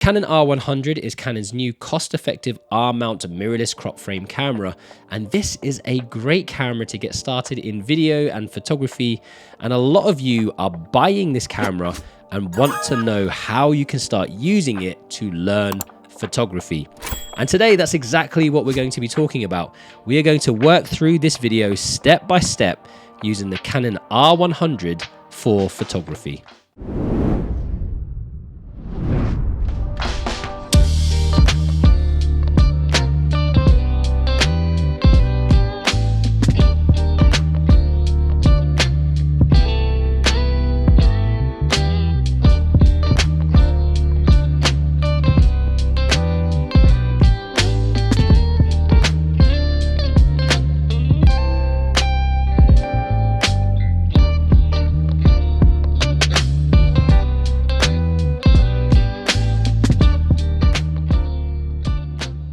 Canon R100 is Canon's new cost-effective R-mount mirrorless crop frame camera, and this is a great camera to get started in video and photography, and a lot of you are buying this camera and want to know how you can start using it to learn photography. And today that's exactly what we're going to be talking about. We are going to work through this video step by step using the Canon R100 for photography.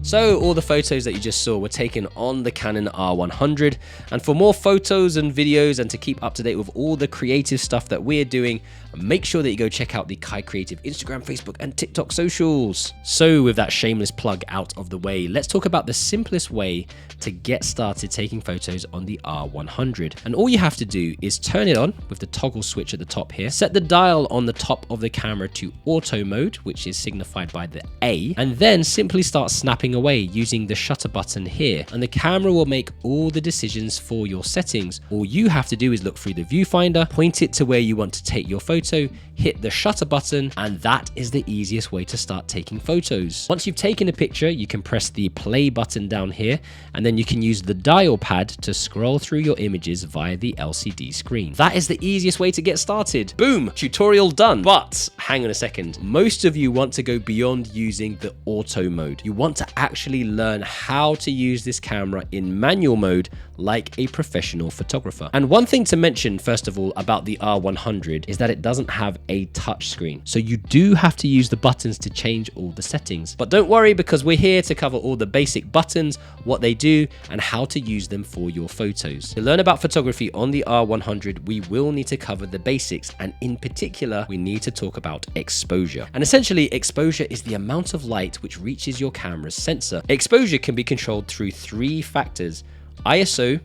So all the photos that you just saw were taken on the Canon R100, and for more photos and videos and to keep up to date with all the creative stuff that we're doing, make sure that you go check out the Kai Creative Instagram, Facebook and TikTok socials. So with that shameless plug out of the way, let's talk about the simplest way to get started taking photos on the R100. And all you have to do is turn it on with the toggle switch at the top here, set the dial on the top of the camera to auto mode, which is signified by the A, and then simply start snapping away using the shutter button here, and the camera will make all the decisions for your settings. All you have to do is look through the viewfinder, point it to where you want to take your photo, hit the shutter button, and that is the easiest way to start taking photos. Once you've taken a picture, you can press the play button down here, and then you can use the dial pad to scroll through your images via the LCD screen. That is the easiest way to get started. Boom, tutorial done. But hang on a second, most of you want to go beyond using the auto mode. You want to actually learn how to use this camera in manual mode like a professional photographer. And one thing to mention first of all about the R100 is that it doesn't have a touch screen. So you do have to use the buttons to change all the settings. But don't worry, because we're here to cover all the basic buttons, what they do, and how to use them for your photos. To learn about photography on the R100, we will need to cover the basics, and in particular, we need to talk about exposure. And essentially, exposure is the amount of light which reaches your camera's sensor. Exposure can be controlled through three factors: ISO,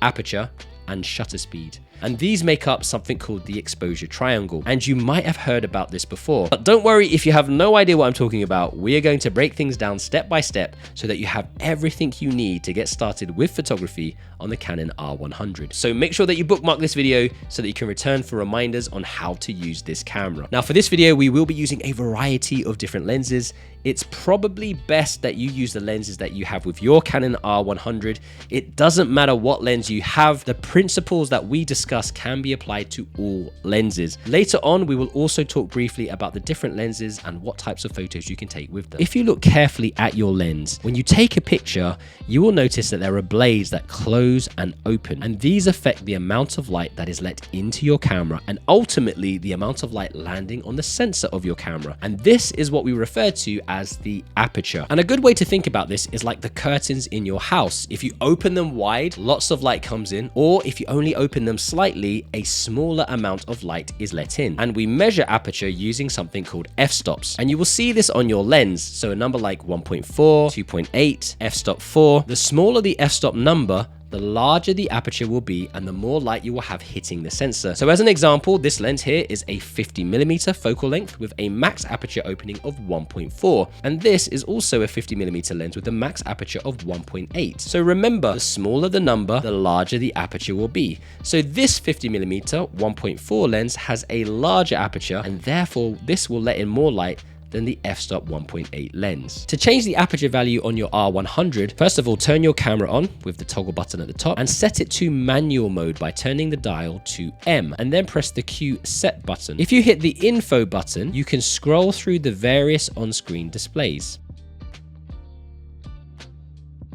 aperture, and shutter speed. And these make up something called the exposure triangle. And you might have heard about this before. But don't worry if you have no idea what I'm talking about. We are going to break things down step by step so that you have everything you need to get started with photography on the Canon R100. So make sure that you bookmark this video so that you can return for reminders on how to use this camera. Now for this video, we will be using a variety of different lenses. It's probably best that you use the lenses that you have with your Canon R100. It doesn't matter what lens you have. The principles that we discuss can be applied to all lenses. Later on, we will also talk briefly about the different lenses and what types of photos you can take with them. If you look carefully at your lens, when you take a picture, you will notice that there are blades that close and open, and these affect the amount of light that is let into your camera and ultimately the amount of light landing on the sensor of your camera. And this is what we refer to as the aperture. And a good way to think about this is like the curtains in your house. If you open them wide, lots of light comes in, or if you only open them slightly, a smaller amount of light is let in. And we measure aperture using something called f-stops. And you will see this on your lens. So a number like 1.4, 2.8, f-stop 4. The smaller the f-stop number, the larger the aperture will be and the more light you will have hitting the sensor. So as an example, this lens here is a 50mm focal length with a max aperture opening of 1.4. And this is also a 50mm lens with a max aperture of 1.8. So remember, the smaller the number, the larger the aperture will be. So this 50mm 1.4 lens has a larger aperture, and therefore this will let in more light than the f-stop 1.8 lens. To change the aperture value on your R100, first of all, turn your camera on with the toggle button at the top and set it to manual mode by turning the dial to M, and then press the Q set button. If you hit the info button, you can scroll through the various on-screen displays.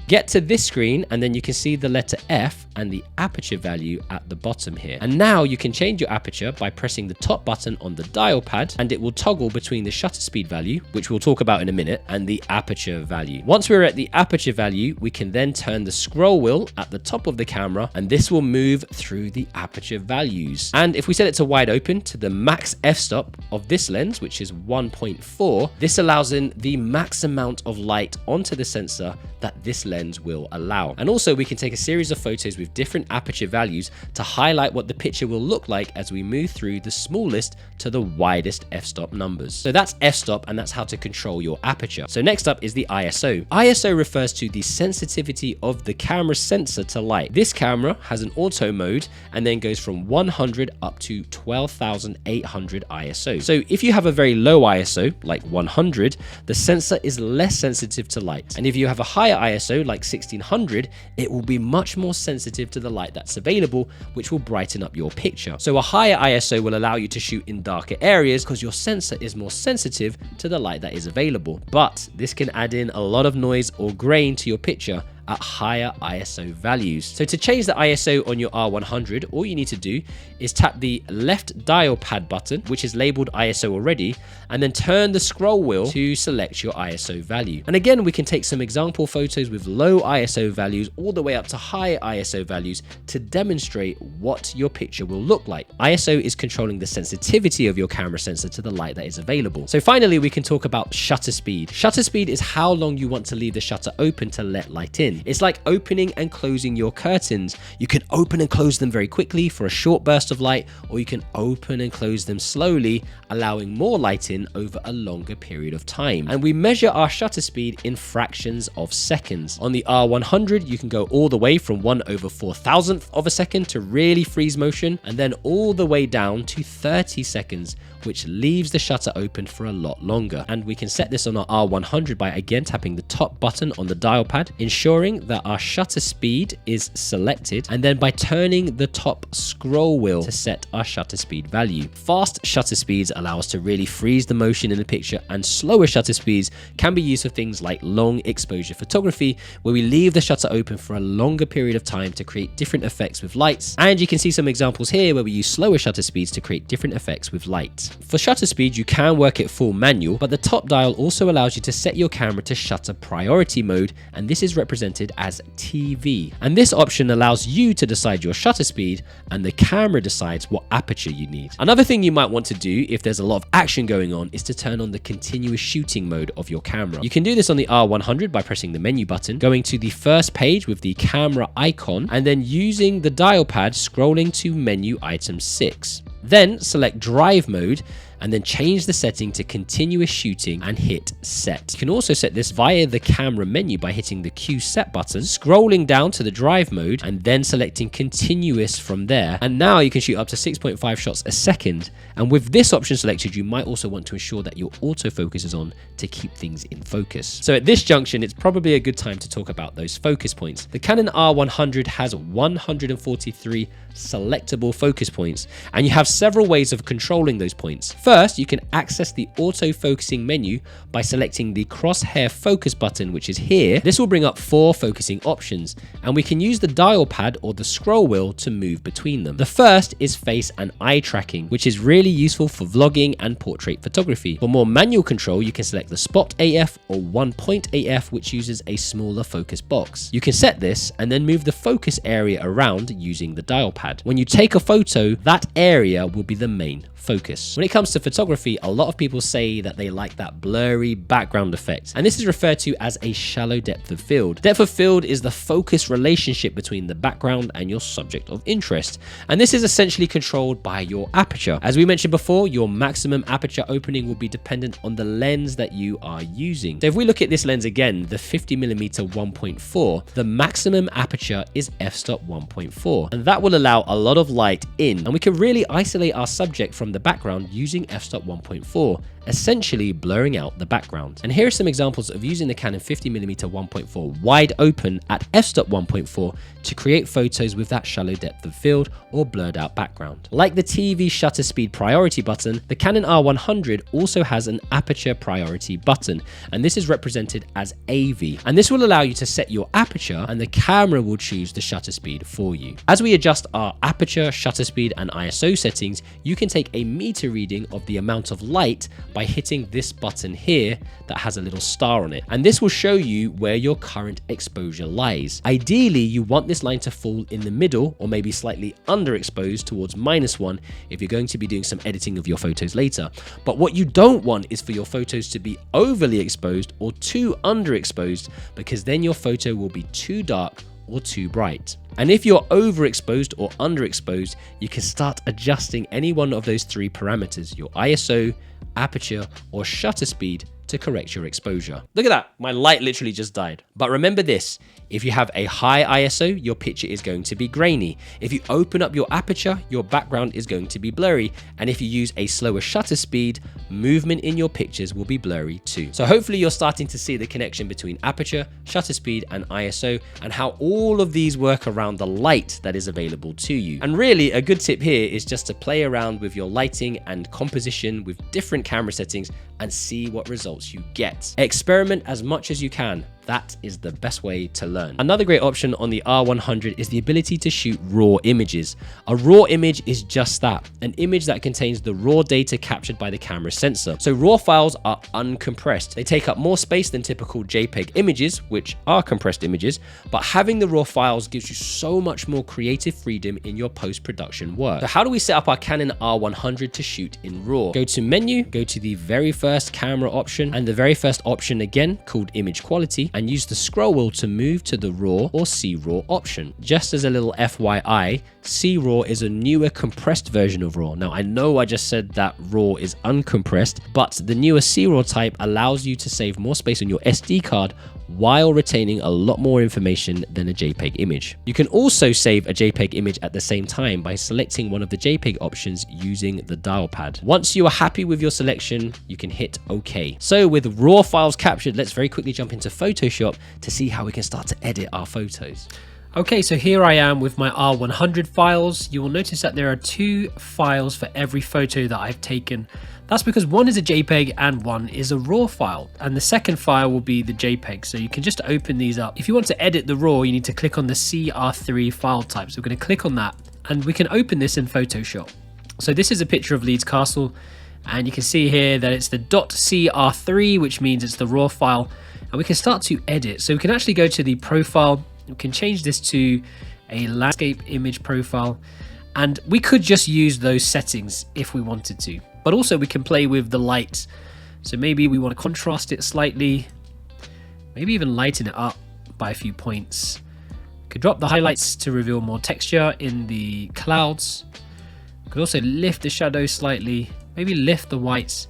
Get to this screen and then you can see the letter F and the aperture value at the bottom here. And now you can change your aperture by pressing the top button on the dial pad, and it will toggle between the shutter speed value, which we'll talk about in a minute, and the aperture value. Once we're at the aperture value, we can then turn the scroll wheel at the top of the camera, and this will move through the aperture values. And if we set it to wide open to the max f-stop of this lens, which is 1.4, this allows in the max amount of light onto the sensor that this lens will allow. And also we can take a series of photos with different aperture values to highlight what the picture will look like as we move through the smallest to the widest f-stop numbers. So that's f-stop, and that's how to control your aperture. So next up is the ISO. ISO refers to the sensitivity of the camera sensor to light. This camera has an auto mode and then goes from 100 up to 12,800 ISO. So if you have a very low ISO, like 100, the sensor is less sensitive to light. And if you have a higher ISO, like 1600, it will be much more sensitive to the light that's available, which will brighten up your picture. So a higher ISO will allow you to shoot in darker areas because your sensor is more sensitive to the light that is available. But this can add in a lot of noise or grain to your picture at higher ISO values. So to change the ISO on your R100, all you need to do is tap the left dial pad button, which is labeled ISO already, and then turn the scroll wheel to select your ISO value. And again, we can take some example photos with low ISO values all the way up to high ISO values to demonstrate what your picture will look like. ISO is controlling the sensitivity of your camera sensor to the light that is available. So finally, we can talk about shutter speed. Shutter speed is how long you want to leave the shutter open to let light in. It's like opening and closing your curtains. You can open and close them very quickly for a short burst of light, or you can open and close them slowly, allowing more light in over a longer period of time. And we measure our shutter speed in fractions of seconds. On the R100, you can go all the way from 1/4000th of a second to really freeze motion, and then all the way down to 30 seconds, which leaves the shutter open for a lot longer. And we can set this on our R100 by again tapping the top button on the dial pad, ensuring that our shutter speed is selected, and then by turning the top scroll wheel to set our shutter speed value. Fast shutter speeds allow us to really freeze the motion in the picture, and slower shutter speeds can be used for things like long exposure photography, where we leave the shutter open for a longer period of time to create different effects with lights. And you can see some examples here where we use slower shutter speeds to create different effects with light. For shutter speed, you can work it full manual, but the top dial also allows you to set your camera to shutter priority mode, and this is represented as TV. And this option allows you to decide your shutter speed, and the camera decides what aperture you need. Another thing you might want to do if there's a lot of action going on is to turn on the continuous shooting mode of your camera. You can do this on the R100 by pressing the menu button, going to the first page with the camera icon, and then using the dial pad scrolling to menu item 6. Then select drive mode, and then change the setting to continuous shooting and hit set. You can also set this via the camera menu by hitting the Q set button, scrolling down to the drive mode, and then selecting continuous from there. And now you can shoot up to 6.5 shots a second. And with this option selected, you might also want to ensure that your autofocus is on to keep things in focus. So at this junction, it's probably a good time to talk about those focus points. The Canon R100 has 143 selectable focus points, and you have several ways of controlling those points. First, you can access the auto-focusing menu by selecting the crosshair focus button, which is here. This will bring up 4 focusing options, and we can use the dial pad or the scroll wheel to move between them. The first is face and eye tracking, which is really useful for vlogging and portrait photography. For more manual control, you can select the spot AF or 1-point AF, which uses a smaller focus box. You can set this and then move the focus area around using the dial pad. When you take a photo, that area will be the main focus. When it comes to photography, a lot of people say that they like that blurry background effect, and this is referred to as a shallow depth of field. Depth of field is the focus relationship between the background and your subject of interest, and this is essentially controlled by your aperture. As we mentioned before, your maximum aperture opening will be dependent on the lens that you are using. So if we look at this lens again, the 50mm 1.4, the maximum aperture is f-stop 1.4, and that will allow a lot of light in, and we can really isolate our subject from the background using f-stop 1.4, essentially blurring out the background. And here are some examples of using the Canon 50mm 1.4 wide open at f-stop 1.4 to create photos with that shallow depth of field or blurred out background. Like the TV shutter speed priority button, the Canon R100 also has an aperture priority button, and this is represented as AV. And this will allow you to set your aperture and the camera will choose the shutter speed for you. As we adjust our aperture, shutter speed and ISO settings, you can take a meter reading of the amount of light by hitting this button here that has a little star on it. And this will show you where your current exposure lies. Ideally, you want this line to fall in the middle or maybe slightly underexposed towards -1 if you're going to be doing some editing of your photos later. But what you don't want is for your photos to be overly exposed or too underexposed, because then your photo will be too dark or too bright. And if you're overexposed or underexposed, you can start adjusting any one of those three parameters, your ISO, aperture, or shutter speed, to correct your exposure. Look at that, my light literally just died. But remember this, if you have a high ISO, your picture is going to be grainy. If you open up your aperture, your background is going to be blurry. And if you use a slower shutter speed, movement in your pictures will be blurry too. So hopefully you're starting to see the connection between aperture, shutter speed, and ISO, and how all of these work around the light that is available to you. And really, a good tip here is just to play around with your lighting and composition with different camera settings and see what results you get. Experiment as much as you can. That is the best way to learn. Another great option on the R100 is the ability to shoot raw images. A raw image is just that, an image that contains the raw data captured by the camera sensor. So raw files are uncompressed. They take up more space than typical JPEG images, which are compressed images, but having the raw files gives you so much more creative freedom in your post-production work. So how do we set up our Canon R100 to shoot in RAW? Go to menu, go to the very first camera option, and the very first option again called image quality, and use the scroll wheel to move to the RAW or C-RAW option. Just as a little FYI, C-RAW is a newer compressed version of RAW. Now I know I just said that RAW is uncompressed, but the newer C-RAW type allows you to save more space on your SD card while retaining a lot more information than a JPEG image. You can also save a JPEG image at the same time by selecting one of the JPEG options using the dial pad. Once you are happy with your selection, you can hit OK. So with raw files captured, let's very quickly jump into Photoshop to see how we can start to edit our photos. Okay, so here I am with my R100 files. You will notice that there are 2 files for every photo that I've taken. That's because one is a JPEG and one is a RAW file, and the second file will be the JPEG. So you can just open these up. If you want to edit the RAW, you need to click on the CR3 file type. So we're going to click on that and we can open this in Photoshop. So this is a picture of Leeds Castle, and you can see here that it's the .cr3, which means it's the RAW file, and we can start to edit. So we can actually go to the profile. We can change this to a landscape image profile, and we could just use those settings if we wanted to. But also we can play with the light. So maybe we want to contrast it slightly, maybe even lighten it up by a few points. Could drop the highlights to reveal more texture in the clouds. Could also lift the shadows slightly, maybe lift the whites,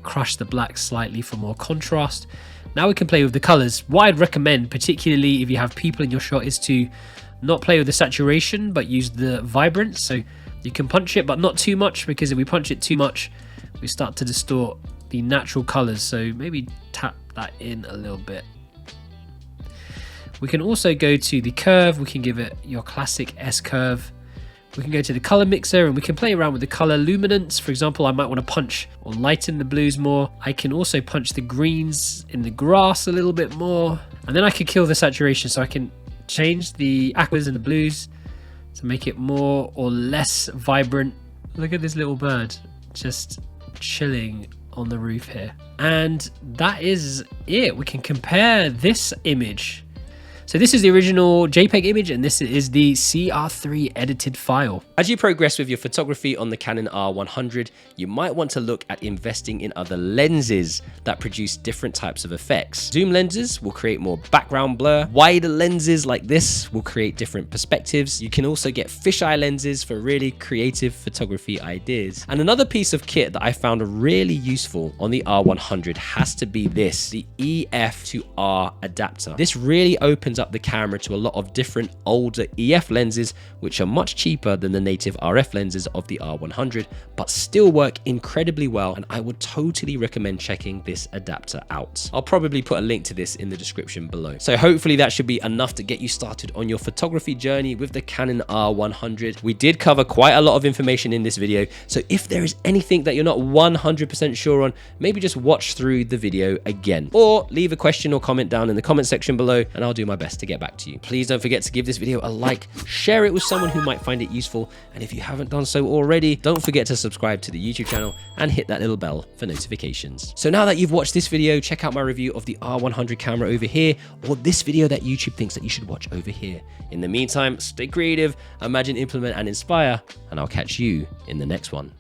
crush the blacks slightly for more contrast. Now we can play with the colors. What I'd recommend, particularly if you have people in your shot, is to not play with the saturation, but use the vibrance. So you can punch it, but not too much, because if we punch it too much, we start to distort the natural colors. So maybe tap that in a little bit. We can also go to the curve. We can give it your classic S curve. We can go to the color mixer and we can play around with the color luminance. For example, I might want to punch or lighten the blues more. I can also punch the greens in the grass a little bit more. And then I can kill the saturation, so I can change the aquas and the blues to make it more or less vibrant. Look at this little bird just chilling on the roof here. And that is it. We can compare this image. So this is the original JPEG image and this is the CR3 edited file. As you progress with your photography on the Canon R100, you might want to look at investing in other lenses that produce different types of effects. Zoom lenses will create more background blur. Wider lenses like this will create different perspectives. You can also get fisheye lenses for really creative photography ideas. And another piece of kit that I found really useful on the R100 has to be this, the EF to R adapter. This really opens opens up the camera to a lot of different older EF lenses, which are much cheaper than the native RF lenses of the R100, but still work incredibly well, and I would totally recommend checking this adapter out. I'll probably put a link to this in the description below. So hopefully that should be enough to get you started on your photography journey with the Canon R100. We did cover quite a lot of information in this video, so if there is anything that you're not 100% sure on, maybe just watch through the video again, or leave a question or comment down in the comment section below, and I'll do my best to get back to you. Please don't forget to give this video a like, share it with someone who might find it useful, and if you haven't done so already, don't forget to subscribe to the YouTube channel and hit that little bell for notifications. So now that you've watched this video, check out my review of the R100 camera over here, or this video that YouTube thinks that you should watch over here. In the meantime, stay creative, imagine, implement, and inspire, and I'll catch you in the next one.